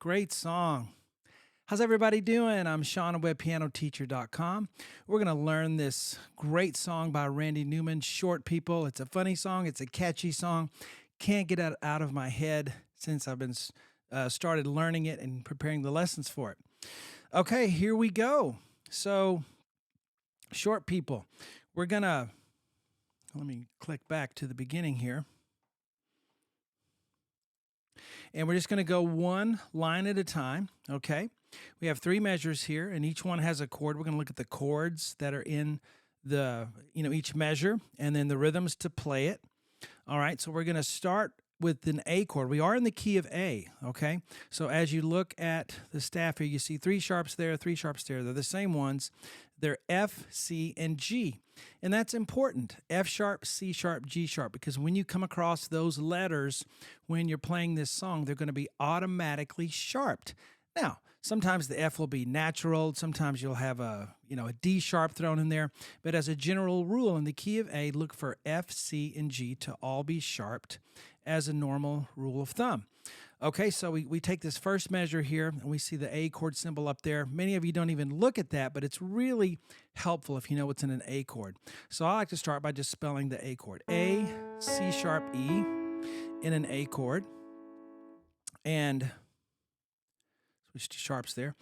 Great song. How's everybody doing? I'm Shawn, webpianoteacher.com. We're going to learn this great song by Randy Newman, Short People. It's a funny song. It's a catchy song. Can't get it out of my head since I've been started learning it and preparing the lessons for it. Okay, here we go. So, Short People. We're going to, let me click back to the beginning here. And we're just going to go one line at a time, okay? We have three measures here, and each one has a chord. We're going to look at the chords that are in the, each measure, and then the rhythms to play it. All right, so we're going to start with an A chord. We are in the key of A, okay? So as you look at the staff here, you see three sharps there, three sharps there. They're the same ones. They're F, C, and G. And that's important, F sharp, C sharp, G sharp, because when you come across those letters when you're playing this song, they're going to be automatically sharped. Now, sometimes the F will be natural. Sometimes you'll have a D sharp thrown in there. But as a general rule, in the key of A, look for F, C, and G to all be sharped as a normal rule of thumb. Okay, so we take this first measure here, and we see the A chord symbol up there. Many of you don't even look at that, but it's really helpful if you know what's in an A chord. So I like to start by just spelling the A chord. A, C sharp, E in an A chord. And switch to sharps there.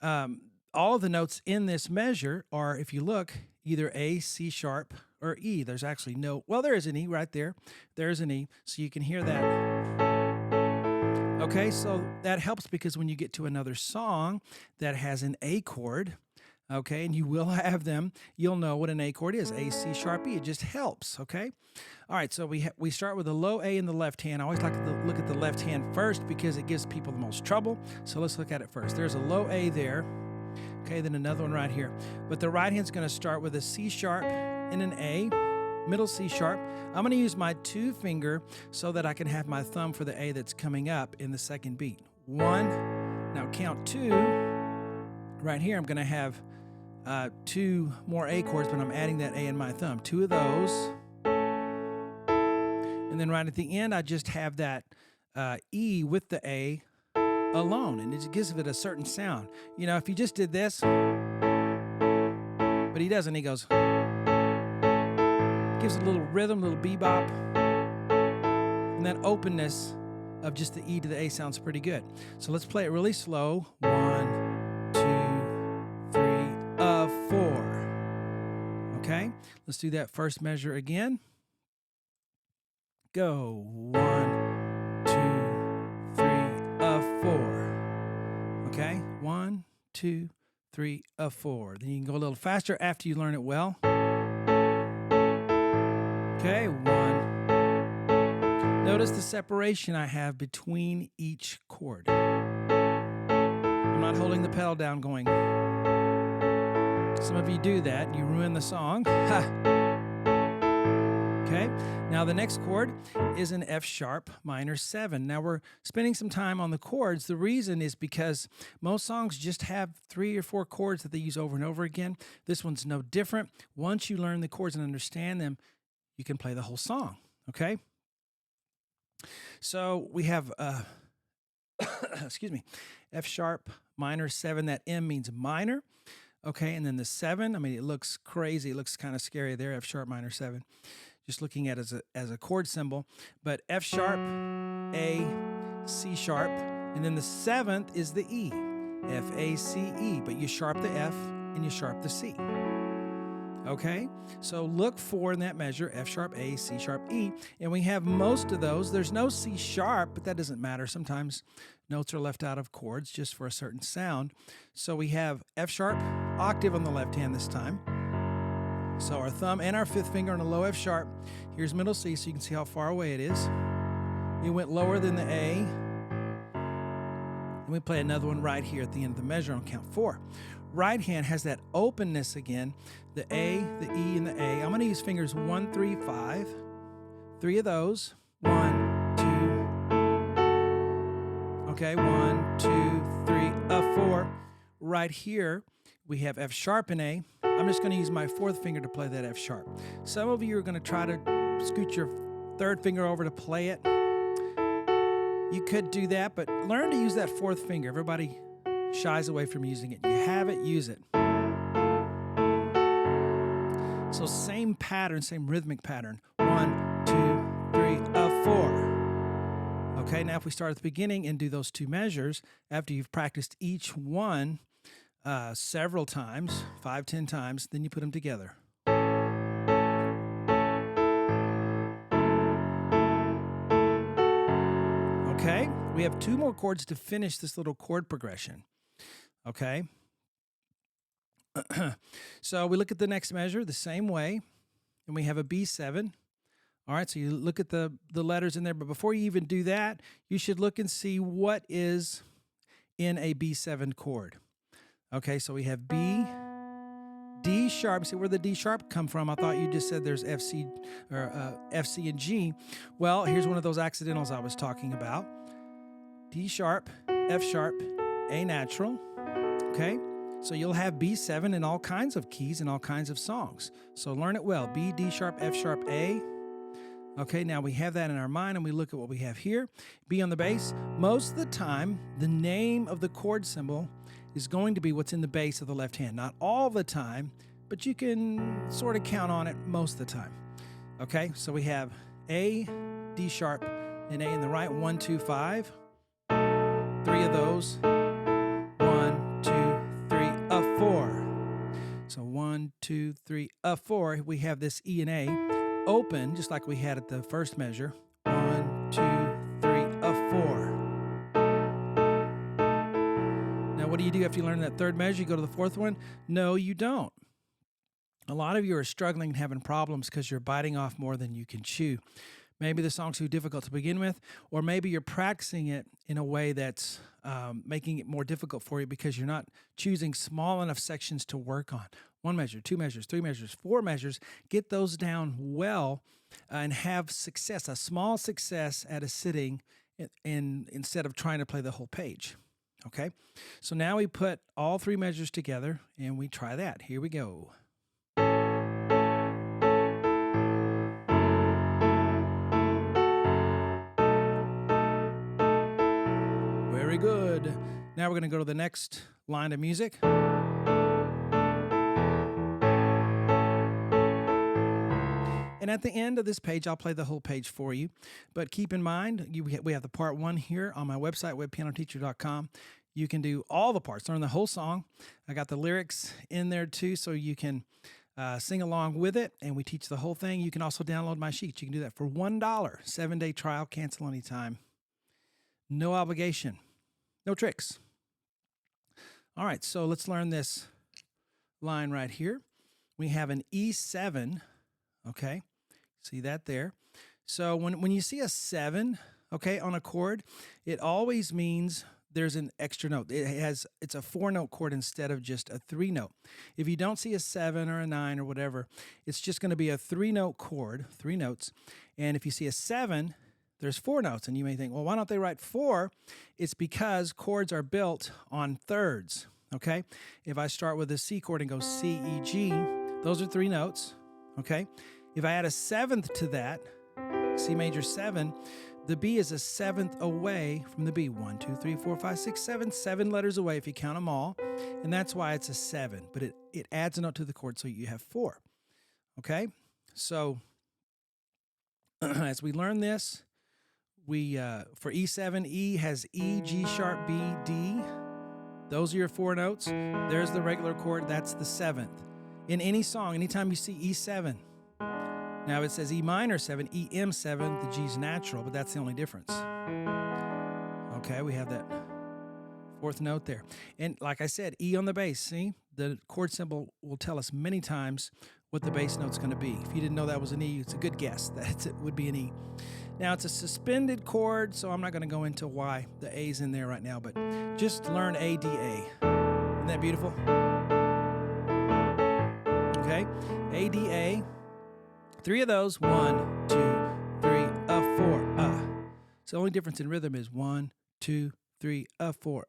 All of the notes in this measure are, if you look, either A, C sharp, or E. There's actually there is an E right there. There's an E, so you can hear that. Okay, so that helps because when you get to another song that has an A chord, okay, and you will have them, you'll know what an A chord is, A, C sharp, E. It just helps, okay? All right, so we start with a low A in the left hand. I always like to look at the left hand first because it gives people the most trouble. So let's look at it first. There's a low A there, okay, then another one right here. But the right hand's going to start with a C sharp and an A, middle C sharp. I'm going to use my two finger so that I can have my thumb for the A that's coming up in the second beat. One, now count two. Right here, I'm going to have two more A chords, but I'm adding that A in my thumb. Two of those. And then right at the end, I just have that E with the A alone, and it just gives it a certain sound. If you just did this, but he doesn't, he goes, gives it a little rhythm, a little bebop, and that openness of just the E to the A sounds pretty good. So let's play it really slow. 1, 2, 3, 4. Okay, let's do that first measure again. Go. 1, 2, 3, 4. Okay, 1, 2, 3, 4. Then you can go a little faster after you learn it well. Okay, 1. Notice the separation I have between each chord. I'm not holding the pedal down going. Some of you do that and you ruin the song. Okay, now the next chord is an F sharp minor 7. Now we're spending some time on the chords. The reason is because most songs just have 3 or 4 chords that they use over and over again. This one's no different. Once you learn the chords and understand them, you can play the whole song, okay? So we have, excuse me, F sharp minor 7. That M means minor, okay? And then the 7, it looks crazy. It looks kind of scary there, F sharp minor 7. Just looking at it as a chord symbol. But F sharp, A, C sharp, and then the 7th is the E, F, A, C, E. But you sharp the F and you sharp the C. Okay, so look for in that measure F sharp, A, C sharp, E, and we have most of those. There's no C sharp, but that doesn't matter. Sometimes notes are left out of chords just for a certain sound. So we have F sharp, octave on the left hand this time. So our thumb and our 5th finger on a low F sharp. Here's middle C, so you can see how far away it is. It went lower than the A. And we play another one right here at the end of the measure on count 4. Right hand has that openness again, the A, the E, and the A. I'm going to use fingers 1, 3, 5. 3 of those. 1, 2. Okay, 1, 2, 3, 4. Right here, we have F sharp and A. I'm just going to use my 4th finger to play that F sharp. Some of you are going to try to scoot your 3rd finger over to play it. You could do that, but learn to use that fourth finger. Everybody shies away from using it. You have it, use it. So same pattern, same rhythmic pattern. 1, 2, 3, 4. Okay, now if we start at the beginning and do those two measures, after you've practiced each one several times, 5, 10 times, then you put them together. Okay, we have 2 more chords to finish this little chord progression. Okay. So we look at the next measure the same way, and we have a B7. All right, so you look at the letters in there, but before you even do that, you should look and see what is in a B7 chord. Okay, so we have B, D sharp. See where the D sharp come from? I thought you just said there's F, C, or F, C, and G. Well, here's one of those accidentals I was talking about. D sharp, F sharp, A natural. Okay, so you'll have B7 in all kinds of keys and all kinds of songs. So learn it well. B, D sharp, F sharp, A. Okay, now we have that in our mind and we look at what we have here. B on the bass. Most of the time, the name of the chord symbol is going to be what's in the bass of the left hand. Not all the time, but you can sort of count on it most of the time. Okay, so we have A, D sharp, and A in the right. 1, 2, 5. 3 of those. 1, 2, 3, 4. So 1, 2, 3, 4. We have this E and A open, just like we had at the first measure. 1, 2, 3, 4. Now, what do you do after you learn that third measure? You go to the fourth one? No, you don't. A lot of you are struggling and having problems because you're biting off more than you can chew. Maybe the song's too difficult to begin with, or maybe you're practicing it in a way that's making it more difficult for you because you're not choosing small enough sections to work on. 1 measure, 2 measures, 3 measures, 4 measures. Get those down well and have success, a small success at a sitting instead of trying to play the whole page. Okay? So now we put all 3 measures together and we try that. Here we go. Very good. Now we're going to go to the next line of music. And at the end of this page, I'll play the whole page for you. But keep in mind, we have the part 1 here on my website, webpianoteacher.com. You can do all the parts, learn the whole song. I got the lyrics in there too, so you can sing along with it, and we teach the whole thing. You can also download my sheets. You can do that for $1, 7-day trial, cancel anytime. No obligation, no tricks. All right, so let's learn this line right here. We have an E7, okay? See that there? So when you see a 7, okay, on a chord, it always means there's an extra note. It's a 4-note chord instead of just a 3-note. If you don't see a 7 or a 9 or whatever, it's just going to be a 3-note chord, 3 notes. And if you see a 7, there's 4 notes. And you may think, well, why don't they write 4? It's because chords are built on thirds, okay? If I start with a C chord and go C, E, G, those are 3 notes, okay? If I add a 7th to that, C major 7, the B is a 7th away from the B. 1, 2, 3, 4, 5, 6, 7, 7 letters away if you count them all. And that's why it's a 7. But it adds a note to the chord, so you have 4. Okay? So as we learn this, we for E7, E has E, G sharp, B, D. Those are your 4 notes. There's the regular chord. That's the 7th. In any song, anytime you see E7, now it says E minor 7, E M 7, the G's natural, but that's the only difference. Okay, we have that 4th note there. And like I said, E on the bass, see? The chord symbol will tell us many times what the bass note's going to be. If you didn't know that was an E, it's a good guess that it would be an E. Now, it's a suspended chord, so I'm not going to go into why the A's in there right now, but just learn A, D, A. Isn't that beautiful? Okay, A, D, A. 3 of those, 1, 2, 3, 4, So the only difference in rhythm is 1, 2, 3, 4,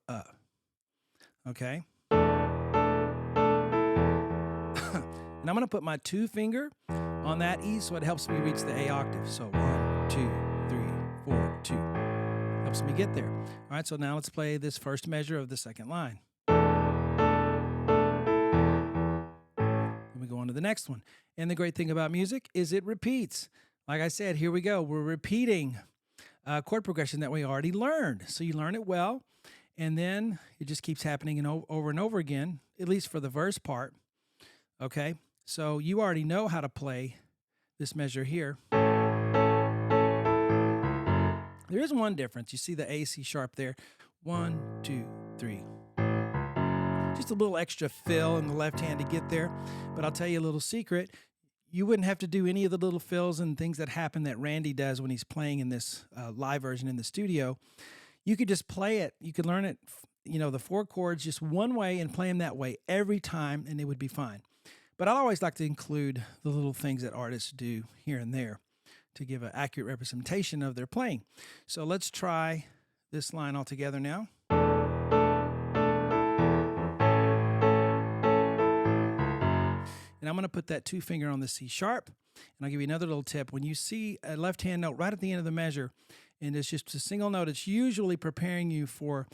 Okay? And I'm going to put my 2 finger on that E so it helps me reach the A octave. So 1, 2, 3, 4, 2. Helps me get there. All right, so now let's play this first measure of the second line. Then we go on to the next one. And the great thing about music is it repeats. Like I said, here we go. We're repeating a chord progression that we already learned. So you learn it well, and then it just keeps happening over and over again, at least for the verse part. Okay, so you already know how to play this measure here. There is one difference. You see the A, C sharp there. 1, 2, 3. Just a little extra fill in the left hand to get there. But I'll tell you a little secret. You wouldn't have to do any of the little fills and things that happen that Randy does when he's playing in this live version in the studio. You could just play it. You could learn it, the 4 chords just one way and play them that way every time, and it would be fine. But I always like to include the little things that artists do here and there to give an accurate representation of their playing. So let's try this line all together now. And I'm going to put that 2 finger on the C sharp. And I'll give you another little tip. When you see a left hand note right at the end of the measure, and it's just a single note, it's usually preparing you for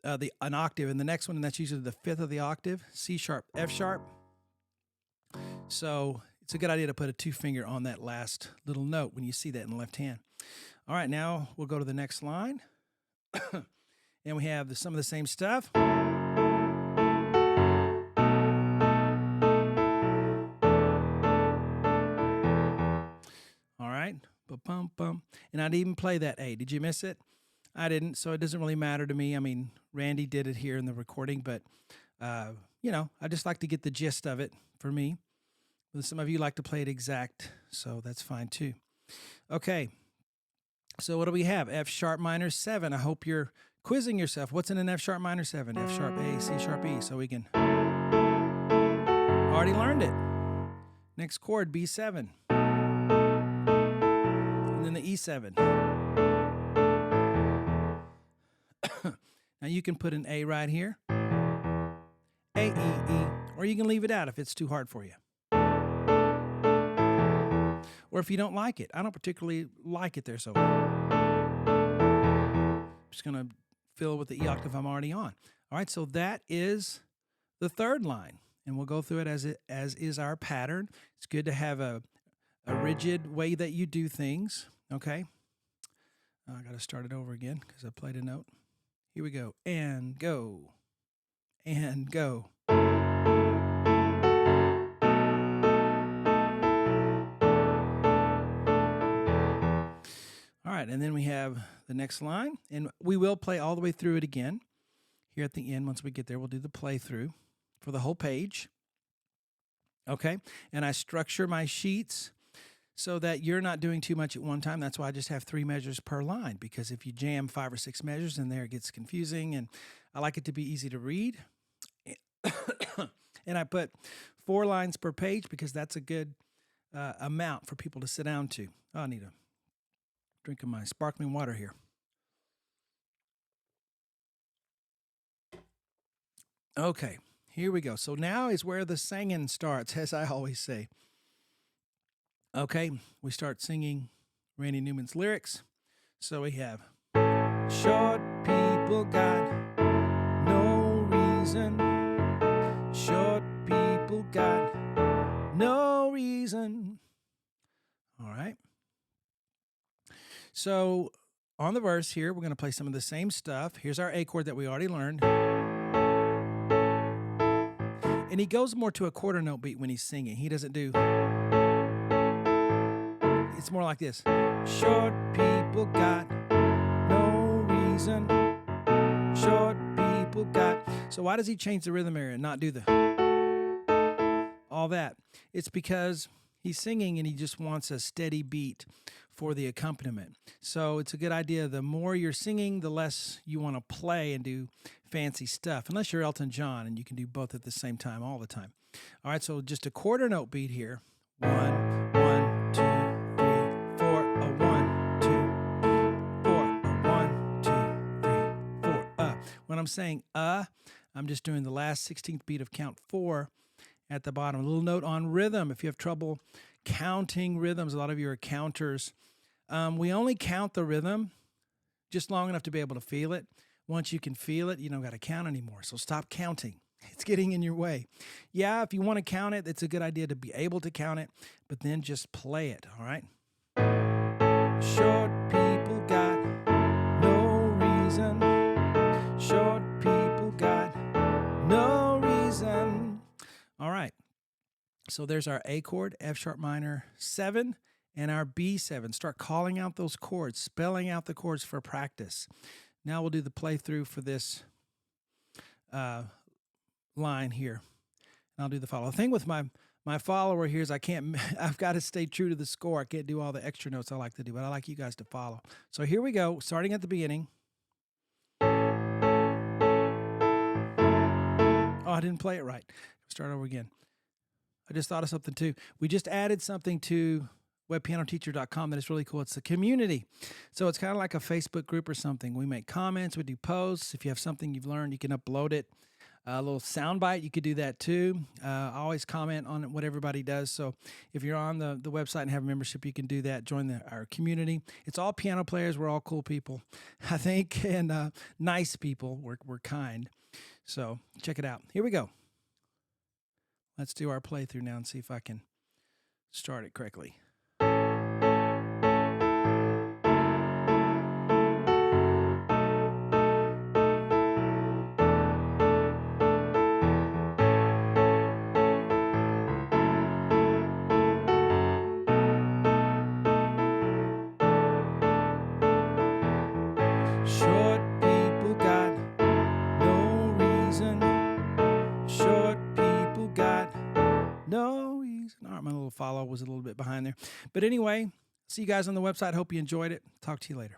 an octave in the next one, and that's usually the 5th of the octave, C sharp, F sharp. So it's a good idea to put a 2 finger on that last little note when you see that in the left hand. All right, now we'll go to the next line. And we have some of the same stuff. All right, ba-bum-bum. And I didn't even play that A. Did you miss it? I didn't, so it doesn't really matter to me. I mean, Randy did it here in the recording, but, I just like to get the gist of it for me. Some of you like to play it exact, so that's fine too. Okay, so what do we have? F sharp minor 7. I hope you're quizzing yourself. What's in an F sharp minor 7? F sharp A, C sharp E, so we can... Already learned it. Next chord, B7. And then the E7. Now you can put an A right here. A, E, E, or you can leave it out if it's too hard for you. Or if you don't like it. I don't particularly like it there, so I'm just going to fill with the E octave I'm already on. All right, so that is the third line, and we'll go through it as is our pattern. It's good to have a rigid way that you do things, okay? I got to start it over again because I played a note. Here we go, and go, and go. All right, and then we have the next line, and we will play all the way through it again. Here at the end, once we get there, we'll do the playthrough for the whole page. Okay, and I structure my sheets so that you're not doing too much at one time. That's why I just have 3 measures per line, because if you jam 5 or 6 measures in there, it gets confusing, and I like it to be easy to read. And I put 4 lines per page because that's a good amount for people to sit down to. Oh, I need a drink of my sparkling water here. Okay, here we go. So now is where the singing starts, as I always say. Okay, we start singing Randy Newman's lyrics. So we have, short people got no reason. Short people got no reason. All right. So on the verse here, we're going to play some of the same stuff. Here's our A chord that we already learned. And he goes more to a quarter note beat when he's singing. He doesn't do... It's more like this. Short people got no reason. Short people got... So why does he change the rhythm area and not do all that? It's because he's singing and he just wants a steady beat for the accompaniment. So it's a good idea. The more you're singing, the less you want to play and do fancy stuff, unless you're Elton John and you can do both at the same time all the time. All right, so just a quarter note beat here. 1, 1, 2, 3, 4. A 1, 2, 4. A 1, 2, 3, 4. When I'm saying I'm just doing the last 16th beat of count 4 at the bottom. A little note on rhythm. If you have trouble counting rhythms, a lot of you are counters. We only count the rhythm just long enough to be able to feel it. Once you can feel it, you don't got to count anymore. So stop counting. It's getting in your way. Yeah, if you want to count it, it's a good idea to be able to count it, but then just play it, all right? Short people got no reason. Short people got no reason. All right. So there's our A chord, F sharp minor 7, and our B7. Start calling out those chords, spelling out the chords for practice. Now we'll do the playthrough for this line here. And I'll do the follow. The thing with my follower here is I've got to stay true to the score. I can't do all the extra notes I like to do, but I like you guys to follow. So here we go, starting at the beginning. Oh, I didn't play it right. Start over again. I just thought of something too. We just added something to webpianoteacher.com that is really cool. It's the community. So it's kind of like a Facebook group or something. We make comments, we do posts. If you have something you've learned, you can upload it. A little soundbite, you could do that too. I always comment on what everybody does. So if you're on the website and have a membership, you can do that. Join our community. It's all piano players. We're all cool people, I think, and nice people. We're kind. So check it out. Here we go. Let's do our playthrough now and see if I can start it correctly. Short people got no reason. Short people got no reason. All right, my little follow was a little bit behind there. But anyway, see you guys on the website. Hope you enjoyed it. Talk to you later.